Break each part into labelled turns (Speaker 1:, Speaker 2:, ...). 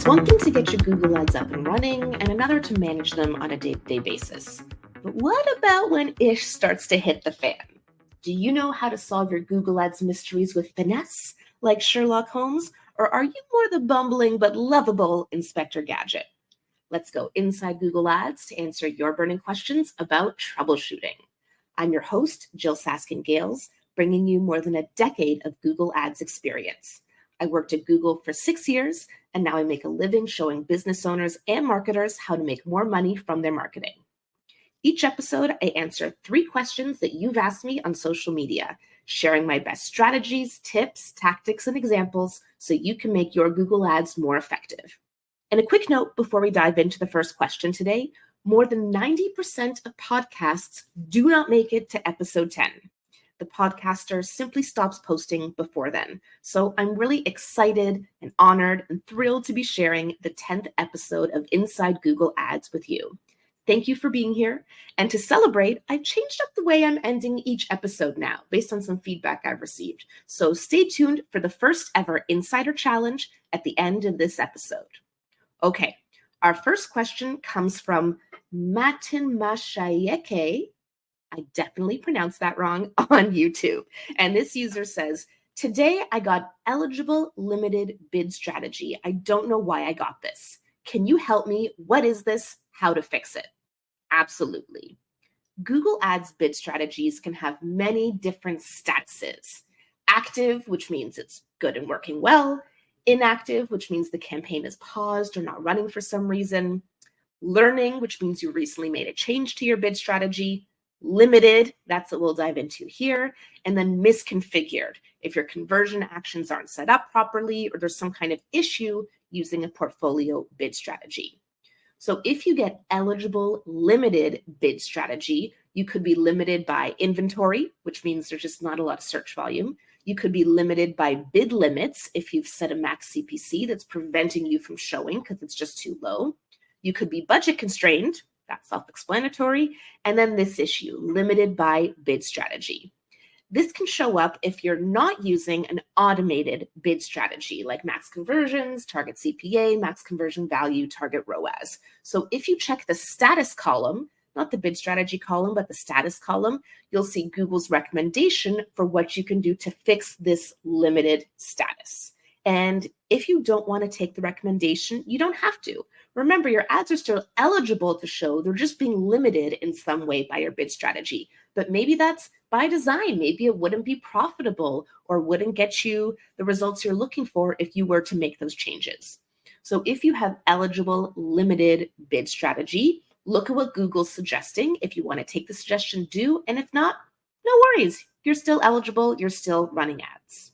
Speaker 1: It's one thing to get your Google Ads up and running, and another to manage them on a day-to-day basis. But what about when ish starts to hit the fan? Do you know how to solve your Google Ads mysteries with finesse, like Sherlock Holmes? Or are you more the bumbling but lovable Inspector Gadget? Let's go inside Google Ads to answer your burning questions about troubleshooting. I'm your host, Jyll Saskin Gales, bringing you more than a decade of Google Ads experience. I worked at Google for 6 years, and now I make a living showing business owners and marketers how to make more money from their marketing. Each episode, I answer 3 questions that you've asked me on social media, sharing my best strategies, tips, tactics, and examples so you can make your Google Ads more effective. And a quick note before we dive into the first question today, more than 90% of podcasts do not make it to episode 10. The podcaster simply stops posting before then. So I'm really excited and honored and thrilled to be sharing the 10th episode of Inside Google Ads with you. Thank you for being here. And to celebrate, I've changed up the way I'm ending each episode now based on some feedback I've received. So stay tuned for the first ever Insider Challenge at the end of this episode. Okay, our first question comes from Matin Mashayeke. I definitely pronounced that wrong on YouTube. And this user says, today I got eligible limited bid strategy. I don't know why I got this. Can you help me? What is this? How to fix it? Absolutely. Google Ads bid strategies can have many different statuses. Active, which means it's good and working well. Inactive, which means the campaign is paused or not running for some reason. Learning, which means you recently made a change to your bid strategy. Limited, that's what we'll dive into here. And then misconfigured, if your conversion actions aren't set up properly or there's some kind of issue using a portfolio bid strategy. So if you get eligible limited bid strategy, you could be limited by inventory, which means there's just not a lot of search volume. You could be limited by bid limits if you've set a max CPC that's preventing you from showing because it's just too low. You could be budget constrained. That's self-explanatory. And then this issue, limited by bid strategy. This can show up if you're not using an automated bid strategy like max conversions, target CPA, max conversion value, target ROAS. So if you check the status column, not the bid strategy column, but the status column, you'll see Google's recommendation for what you can do to fix this limited status. And if you don't want to take the recommendation, you don't have to. Remember, your ads are still eligible to show. They're just being limited in some way by your bid strategy. But maybe that's by design. Maybe it wouldn't be profitable or wouldn't get you the results you're looking for if you were to make those changes. So if you have eligible limited bid strategy, look at what Google's suggesting. If you want to take the suggestion, do. And if not, no worries. You're still eligible. You're still running ads.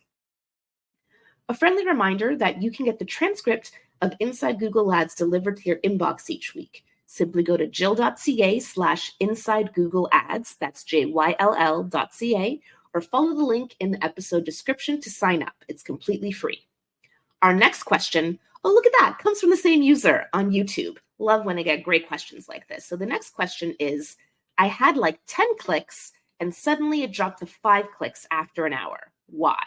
Speaker 1: A friendly reminder that you can get the transcript of Inside Google Ads delivered to your inbox each week. Simply go to jyll.ca/inside Google Ads, that's JYLL.ca, or follow the link in the episode description to sign up. It's completely free. Our next question, oh, look at that, comes from the same user on YouTube. Love when I get great questions like this. So the next question is, I had like 10 clicks and suddenly it dropped to 5 clicks after an hour. Why?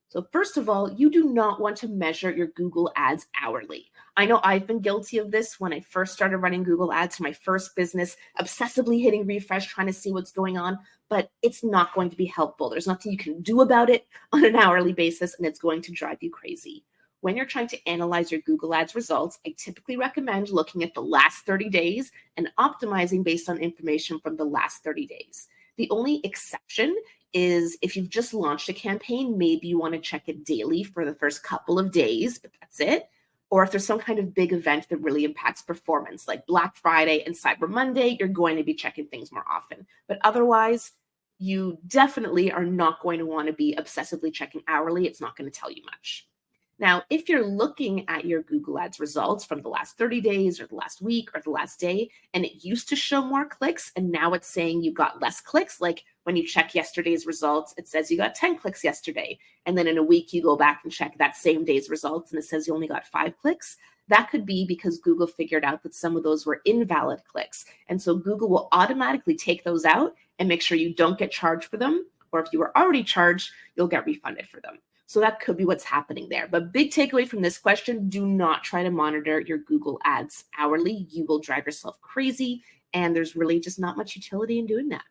Speaker 1: So first of all, you do not want to measure your Google Ads hourly. I know I've been guilty of this when I first started running Google Ads for my first business, obsessively hitting refresh, trying to see what's going on, but it's not going to be helpful. There's nothing you can do about it on an hourly basis, and it's going to drive you crazy. When you're trying to analyze your Google Ads results, I typically recommend looking at the last 30 days and optimizing based on information from the last 30 days. The only exception is if you've just launched a campaign, maybe you want to check it daily for the first couple of days, but that's it. Or if there's some kind of big event that really impacts performance, like Black Friday and Cyber Monday, you're going to be checking things more often. But otherwise, you definitely are not going to want to be obsessively checking hourly. It's not going to tell you much. Now, if you're looking at your Google Ads results from the last 30 days or the last week or the last day, and it used to show more clicks, and now it's saying you got less clicks, like when you check yesterday's results, it says you got 10 clicks yesterday. And then in a week, you go back and check that same day's results, and it says you only got 5 clicks. That could be because Google figured out that some of those were invalid clicks. And so Google will automatically take those out and make sure you don't get charged for them. Or if you were already charged, you'll get refunded for them. So that could be what's happening there. But big takeaway from this question, do not try to monitor your Google ads hourly. You will drive yourself crazy, and there's really just not much utility in doing that.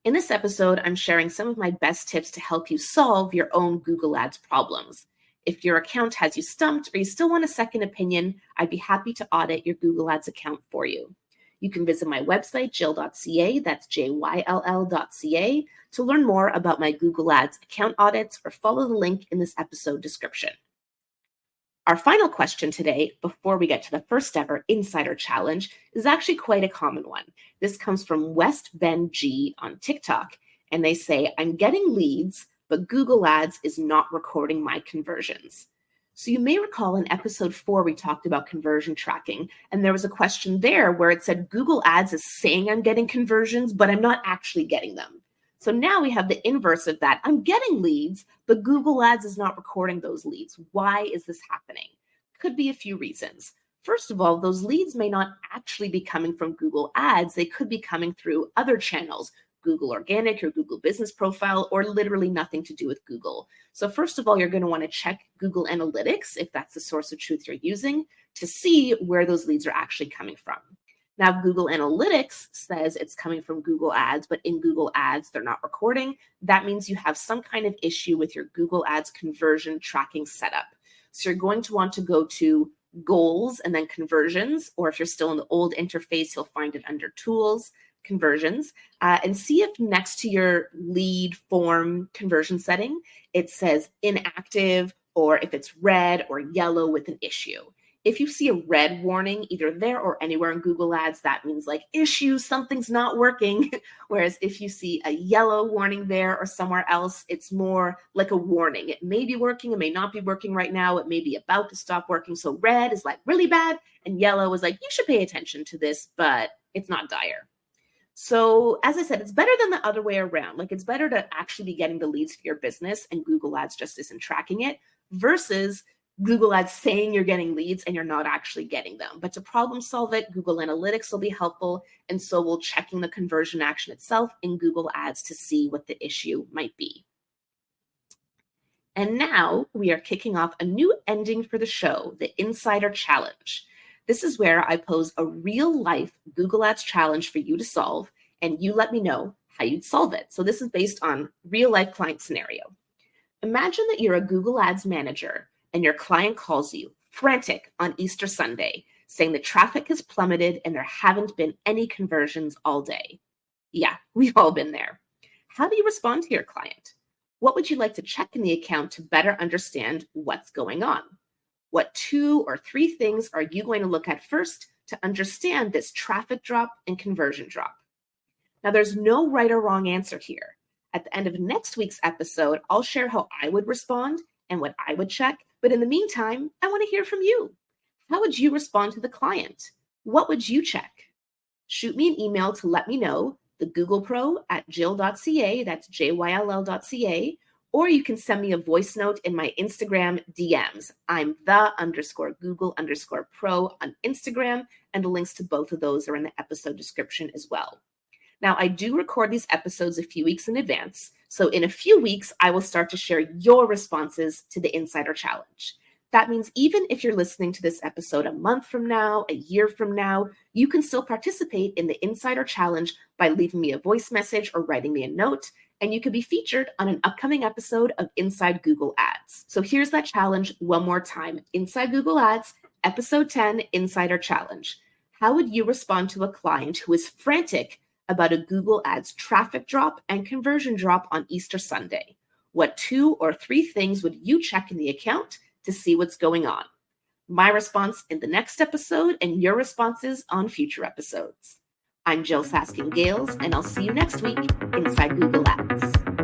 Speaker 1: In this episode, I'm sharing some of my best tips to help you solve your own Google Ads problems. If your account has you stumped or you still want a second opinion, I'd be happy to audit your Google Ads account for you. You can visit my website, jyll.ca, that's JYLL.ca, to learn more about my Google Ads account audits or follow the link in this episode description. Our final question today, before we get to the first ever Insider Challenge, is actually quite a common one. This comes from West Ben G on TikTok, and they say, I'm getting leads, but Google Ads is not recording my conversions. So you may recall in episode 4, we talked about conversion tracking, and there was a question there where it said Google Ads is saying I'm getting conversions, but I'm not actually getting them. So now we have the inverse of that. I'm getting leads, but Google Ads is not recording those leads. Why is this happening? Could be a few reasons. First of all, those leads may not actually be coming from Google Ads. They could be coming through other channels, Google Organic, your Google Business Profile, or literally nothing to do with Google. So first of all, you're going to want to check Google Analytics, if that's the source of truth you're using, to see where those leads are actually coming from. Now, Google Analytics says it's coming from Google Ads, but in Google Ads, they're not recording. That means you have some kind of issue with your Google Ads conversion tracking setup. So you're going to want to go to Goals and then Conversions, or if you're still in the old interface, you'll find it under Tools, Conversions, and see if next to your lead form conversion setting, it says inactive, or if it's red or yellow with an issue. If you see a red warning either there or anywhere in Google Ads, that means like issue, something's not working. Whereas if you see a yellow warning there or somewhere else, it's more like a warning. It may be working, it may not be working right now. It may be about to stop working. So red is like really bad, and yellow is like, you should pay attention to this, but it's not dire. So as I said, it's better than the other way around. Like it's better to actually be getting the leads for your business and Google Ads just isn't tracking it versus Google Ads saying you're getting leads and you're not actually getting them. But to problem solve it, Google Analytics will be helpful. And so will checking the conversion action itself in Google Ads to see what the issue might be. And now we are kicking off a new ending for the show, the Insider Challenge. This is where I pose a real life Google Ads challenge for you to solve, and you let me know how you'd solve it. So this is based on real life client scenario. Imagine that you're a Google Ads manager and your client calls you frantic on Easter Sunday, saying the traffic has plummeted and there haven't been any conversions all day. Yeah, we've all been there. How do you respond to your client? What would you like to check in the account to better understand what's going on? What 2 or 3 things are you going to look at first to understand this traffic drop and conversion drop? Now, there's no right or wrong answer here. At the end of next week's episode, I'll share how I would respond and what I would check. But in the meantime, I want to hear from you. How would you respond to the client? What would you check? Shoot me an email to let me know, the Google Pro at jyll.ca, that's JYLL.ca, or you can send me a voice note in my Instagram DMs. I'm the_Google_Pro on Instagram, and the links to both of those are in the episode description as well. Now, I do record these episodes a few weeks in advance, so in a few weeks, I will start to share your responses to the Insider Challenge. That means even if you're listening to this episode a month from now, a year from now, you can still participate in the Insider Challenge by leaving me a voice message or writing me a note, and you could be featured on an upcoming episode of Inside Google Ads. So here's that challenge one more time. Inside Google Ads, episode 10, Insider Challenge. How would you respond to a client who is frantic about a Google Ads traffic drop and conversion drop on Easter Sunday? What 2 or 3 things would you check in the account to see what's going on? My response in the next episode and your responses on future episodes. I'm Jyll Saskin Gales, and I'll see you next week inside Google Ads.